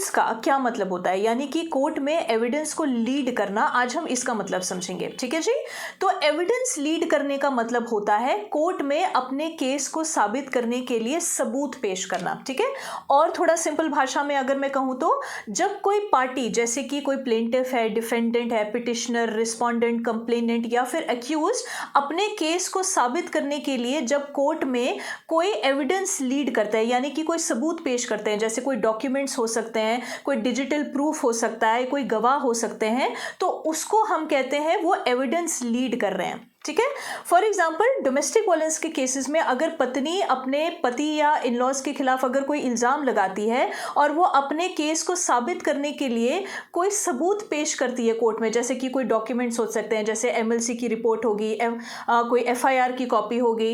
Evidence का क्या मतलब होता है, यानी कि कोर्ट में एविडेंस को लीड करना, आज हम इसका मतलब समझेंगे। ठीक है जी। तो एविडेंस लीड करने का मतलब होता है कोर्ट में अपने केस को साबित करने के लिए सबूत पेश करना। ठीक है। और थोड़ा सिंपल भाषा में अगर मैं कहूं तो जब कोई पार्टी, जैसे कि कोई प्लेंटिफ है, डिफेंडेंट है, पिटिशनर, रिस्पोंडेंट, कंप्लेनेंट या फिर एक्यूज, अपने केस को साबित करने के लिए जब कोर्ट में कोई एविडेंस लीड करता है, यानी कि कोई सबूत पेश करते हैं, जैसे कोई डॉक्यूमेंट्स हो सकते हैं, कोई डिजिटल प्रूफ हो सकता है, कोई गवाह हो सकते हैं, तो उसको हम कहते हैं वो एविडेंस लीड कर रहे हैं। ठीक है। फॉर एग्जाम्पल डोमेस्टिक वायलेंस के केसेस में अगर पत्नी अपने पति या इन लॉज के खिलाफ अगर कोई इल्जाम लगाती है और वो अपने केस को साबित करने के लिए कोई सबूत पेश करती है कोर्ट में, जैसे कि कोई डॉक्यूमेंट्स हो सकते हैं, जैसे एमएलसी की रिपोर्ट होगी, कोई एफआईआर की कॉपी होगी,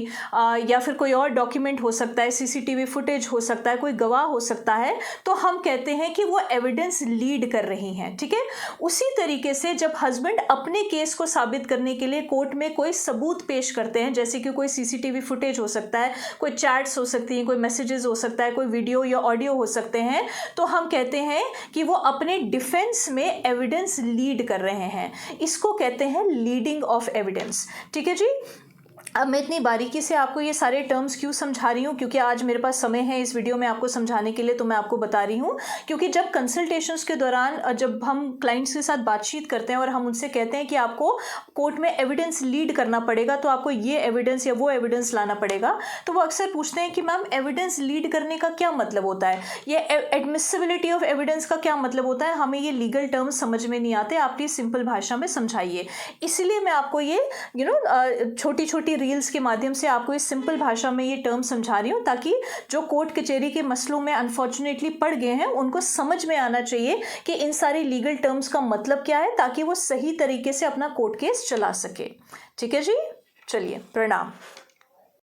या फिर कोई और डॉक्यूमेंट हो सकता है, सीसीटीवी फुटेज हो सकता है, कोई गवाह हो सकता है, तो हम कहते हैं कि वो एविडेंस लीड कर रही हैं। ठीक है। उसी तरीके से जब हस्बैंड अपने केस को साबित करने के लिए कोर्ट में कोई सबूत पेश करते हैं, जैसे कि कोई सीसीटीवी फुटेज हो सकता है, कोई चैट्स हो सकती हैं, कोई मैसेजेस हो सकता है, कोई वीडियो या ऑडियो हो सकते हैं, तो हम कहते हैं कि वो अपने डिफेंस में एविडेंस लीड कर रहे हैं। इसको कहते हैं लीडिंग ऑफ एविडेंस। ठीक है जी। अब मैं इतनी बारीकी से आपको ये सारे टर्म्स क्यों समझा रही हूँ, क्योंकि आज मेरे पास समय है इस वीडियो में आपको समझाने के लिए, तो मैं आपको बता रही हूँ। क्योंकि जब कंसल्टेशंस के दौरान जब हम क्लाइंट्स के साथ बातचीत करते हैं और हम उनसे कहते हैं कि आपको कोर्ट में एविडेंस लीड करना पड़ेगा, तो आपको ये एविडेंस या वो एविडेंस लाना पड़ेगा, तो वो अक्सर पूछते हैं कि मैम एविडेंस लीड करने का क्या मतलब होता है, ये एडमिसिबिलिटी ऑफ एविडेंस का क्या मतलब होता है, हमें ये लीगल टर्म्स समझ में नहीं आते, आप प्लीज सिंपल भाषा में समझाइए। इसलिए मैं आपको ये छोटी छोटी रील्स के माध्यम से आपको इस सिंपल भाषा में ये टर्म समझा रही हूँ, ताकि जो कोर्ट कचहरी के मसलों में अनफॉर्चुनेटली पड़ गए हैं उनको समझ में आना चाहिए कि इन सारे लीगल टर्म्स का मतलब क्या है, ताकि वो सही तरीके से अपना कोर्ट केस चला सके। ठीक है जी। चलिए, प्रणाम।